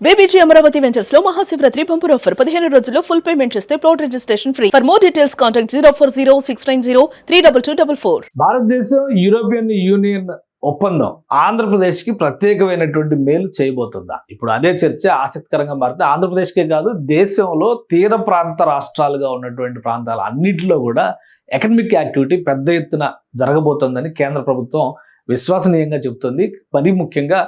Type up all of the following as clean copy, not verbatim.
BBG Amaravati ventures లో Mahashivratri bumper offer 15 రోజుల్లో full payment చేస్తే plot registration free. For more details contact 040690344. భారతదేశం European union ఒప్పందం ఆంధ్రప్రదేశ్ కి ప్రత్యేకమైనటువంటి మేలు చేయబోతుందా? ఇప్పుడు అదే చర్చ ఆసక్తికరంగా మారితే ఆంధ్రప్రదేశ్కే కాదు, దేశంలో తీర ప్రాంత రాష్ట్రాలుగా ఉన్నటువంటి ప్రాంతాలు అన్నింటిలో కూడా ఎకనమిక్ యాక్టివిటీ పెద్ద ఎత్తున జరగబోతోందని కేంద్ర ప్రభుత్వం విశ్వసనీయంగా చెబుతుంది. మరీ ముఖ్యంగా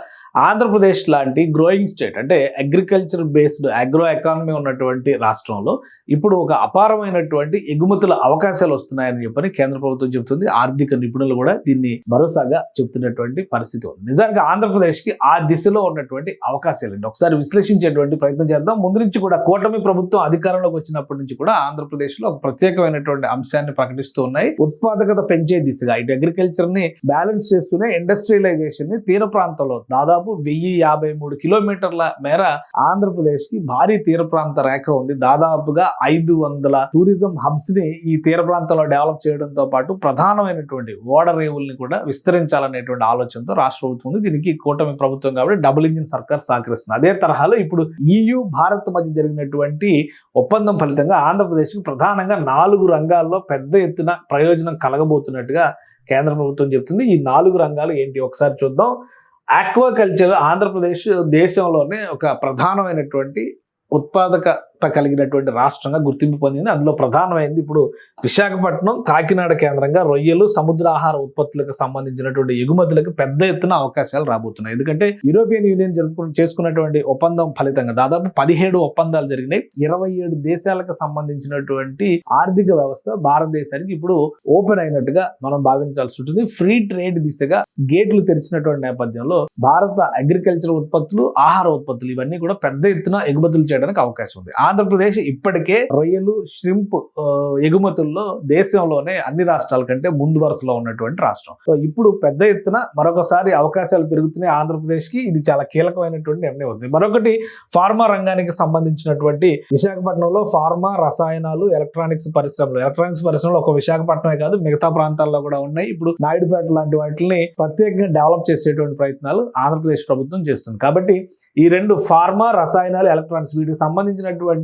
ఆంధ్రప్రదేశ్ లాంటి గ్రోయింగ్ స్టేట్, అంటే అగ్రికల్చర్ బేస్డ్ అగ్రో ఎకానమీ ఉన్నటువంటి రాష్ట్రంలో ఇప్పుడు ఒక అపారమైనటువంటి ఎగుమతుల అవకాశాలు వస్తున్నాయని చెప్పని కేంద్ర ప్రభుత్వం చెబుతుంది. ఆర్థిక నిపుణులు కూడా దీన్ని భరోసాగా చెబుతున్నటువంటి పరిస్థితి ఉంది. నిజానికి ఆంధ్రప్రదేశ్కి ఆ దిశలో ఉన్నటువంటి అవకాశాలు ఒకసారి విశ్లేషించేటువంటి ప్రయత్నం చేద్దాం. ముందు నుంచి కూడా కూటమి ప్రభుత్వం అధికారంలోకి వచ్చినప్పటి నుంచి కూడా ఆంధ్రప్రదేశ్లో ఒక ప్రత్యేకమైనటువంటి అంశాన్ని ప్రకటిస్తూ ఉన్నాయి. ఉత్పాదకత పెంచే దిశగా ఇటు అగ్రికల్చర్ ని బ్యాలెన్స్ చేస్తూనే ఇండస్ట్రియలైజేషన్ ని తీర ప్రాంతంలో దాదాపు 1053 కిలోమీటర్ల మేర ఆంధ్రప్రదేశ్ కి భారీ తీర ప్రాంత రేఖ ఉంది. దాదాపుగా 500 టూరిజం హబ్స్ ని ఈ తీర ప్రాంతంలో డెవలప్ చేయడంతో పాటు ప్రధానమైనటువంటి ఓడరేవుల్ని కూడా విస్తరించాలనేటువంటి ఆలోచనతో రాష్ట్ర ప్రభుత్వం ఉంది. దీనికి కూటమి ప్రభుత్వం కాబట్టి డబుల్ ఇంజిన్ సర్కార్ సహకరిస్తుంది. అదే తరహాలో ఇప్పుడు EU భారత్ మధ్య జరిగినటువంటి ఒప్పందం ఫలితంగా ఆంధ్రప్రదేశ్ కి ప్రధానంగా 4 రంగాల్లో పెద్ద ఎత్తున ప్రయోజనం కలగబోతున్నట్టుగా కేంద్ర ప్రభుత్వం చెబుతుంది. ఈ 4 రంగాలు ఏంటి ఒకసారి చూద్దాం. ఆక్వాకల్చర్ ఆంధ్రప్రదేశ్ దేశంలోనే ఒక ప్రధానమైనటువంటి ఉత్పాదకత కలిగినటువంటి రాష్ట్రంగా గుర్తింపు పొందింది. అందులో ప్రధానమైనది ఇప్పుడు విశాఖపట్నం, కాకినాడ కేంద్రంగా రొయ్యలు, సముద్ర ఆహార ఉత్పత్తులకు సంబంధించినటువంటి ఎగుమతులకు పెద్ద ఎత్తున అవకాశాలు రాబోతున్నాయి. ఎందుకంటే యూరోపియన్ యూనియన్ చేసుకున్నటువంటి ఒప్పందం ఫలితంగా దాదాపు 17 ఒప్పందాలు జరిగినాయి. 27 దేశాలకు సంబంధించినటువంటి ఆర్థిక వ్యవస్థ భారతదేశానికి ఇప్పుడు ఓపెన్ అయినట్టుగా మనం భావించాల్సి ఉంటుంది. ఫ్రీ ట్రేడ్ దిశగా గేట్లు తెరిచినటువంటి నేపథ్యంలో భారత అగ్రికల్చర్ ఉత్పత్తులు, ఆహార ఉత్పత్తులు ఇవన్నీ కూడా పెద్ద ఎత్తున ఎగుమతులు చేయడానికి అవకాశం ఉంది. ఆంధ్రప్రదేశ్ ఇప్పటికే రొయ్యలు, ష్రింప్ ఎగుమతుల్లో దేశంలోనే అన్ని రాష్ట్రాల కంటే ముందు వరుసలో ఉన్నటువంటి రాష్ట్రం. సో ఇప్పుడు పెద్ద ఎత్తున మరొకసారి అవకాశాలు పెరుగుతున్నాయి ఆంధ్రప్రదేశ్ కి. ఇది చాలా కీలకమైనటువంటి నిర్ణయం ఉంది. మరొకటి ఫార్మా రంగానికి సంబంధించినటువంటి విశాఖపట్నంలో ఫార్మా, రసాయనాలు, ఎలక్ట్రానిక్స్ పరిశ్రమలు ఒక విశాఖపట్నమే కాదు మిగతా ప్రాంతాల్లో కూడా ఉన్నాయి. ఇప్పుడు నాయుడుపేట లాంటి వాటిని ప్రత్యేకంగా డెవలప్ చేసేటువంటి ప్రయత్నాలు ఆంధ్రప్రదేశ్ ప్రభుత్వం చేస్తుంది. కాబట్టి ఈ రెండు ఫార్మా, రసాయనాలు, ఎలక్ట్రానిక్స్ వీటికి సంబంధించినటువంటి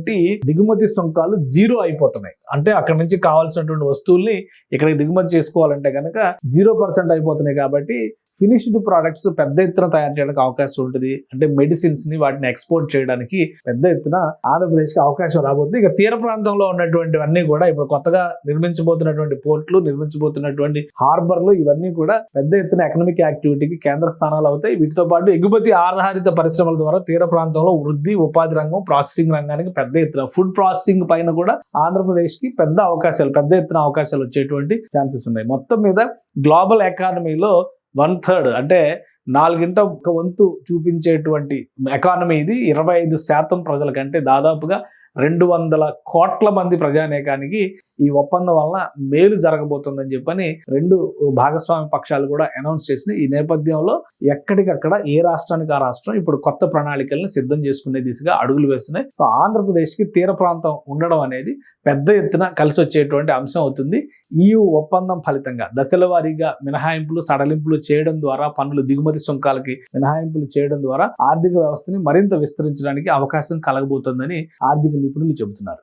దిగుమతి సుంకాలు 0 అయిపోతున్నాయి. అంటే అక్కడ నుంచి కావాల్సినటువంటి వస్తువుల్ని ఇక్కడికి దిగుమతి చేసుకోవాలంటే కనుక 0% అయిపోతున్నాయి. కాబట్టి ఫినిష్డ్ ప్రోడక్ట్స్ పెద్ద ఎత్తున తయారు చేయడానికి అవకాశం ఉంటుంది. అంటే మెడిసిన్స్ ని వాటిని ఎక్స్పోర్ట్ చేయడానికి పెద్ద ఎత్తున ఆంధ్రప్రదేశ్కి అవకాశం రాబోతుంది. ఇక తీర ప్రాంతంలో ఉన్నటువంటివన్నీ కూడా ఇప్పుడు కొత్తగా నిర్మించబోతున్నటువంటి పోర్ట్లు, నిర్మించబోతున్నటువంటి హార్బర్లు ఇవన్నీ కూడా పెద్ద ఎత్తున ఎకనామిక్ యాక్టివిటీకి కేంద్ర స్థానాలు అవుతాయి. వీటితో పాటు ఎగుమతి ఆధారిత పరిశ్రమల ద్వారా తీర ప్రాంతంలో వృద్ధి, ఉపాధి రంగం, ప్రాసెసింగ్ రంగానికి పెద్ద ఎత్తున ఫుడ్ ప్రాసెసింగ్ పైన కూడా ఆంధ్రప్రదేశ్ కి పెద్ద ఎత్తున అవకాశాలు వచ్చేటువంటి ఛాన్సెస్ ఉన్నాయి. మొత్తం మీద గ్లోబల్ ఎకానమీలో 1/3 అంటే 4 ఒక వంతు చూపించేటువంటి ఎకానమీ ఇది. 25% ప్రజల కంటే దాదాపుగా 200 కోట్ల మంది ప్రజానేకానికి ఈ ఒప్పందం వలన మేలు జరగబోతుందని చెప్పని 2 భాగస్వామ్య పక్షాలు కూడా అనౌన్స్ చేసినాయి. ఈ నేపథ్యంలో ఎక్కడికక్కడ ఏ రాష్ట్రానికి ఆ రాష్ట్రం ఇప్పుడు కొత్త ప్రణాళికల్ని సిద్ధం చేసుకునే దిశగా అడుగులు వేస్తున్నాయి. సో ఆంధ్రప్రదేశ్కి తీర ప్రాంతం ఉండడం అనేది పెద్ద ఎత్తున కలిసి వచ్చేటువంటి అంశం అవుతుంది. EU ఒప్పందం ఫలితంగా దశల వారీగా మినహాయింపులు, సడలింపులు చేయడం ద్వారా, పన్నులు, దిగుమతి సుంకాలకి మినహాయింపులు చేయడం ద్వారా ఆర్థిక వ్యవస్థని మరింత విస్తరించడానికి అవకాశం కలగబోతుందని ఆర్థిక నిపుణులు చెబుతున్నారు.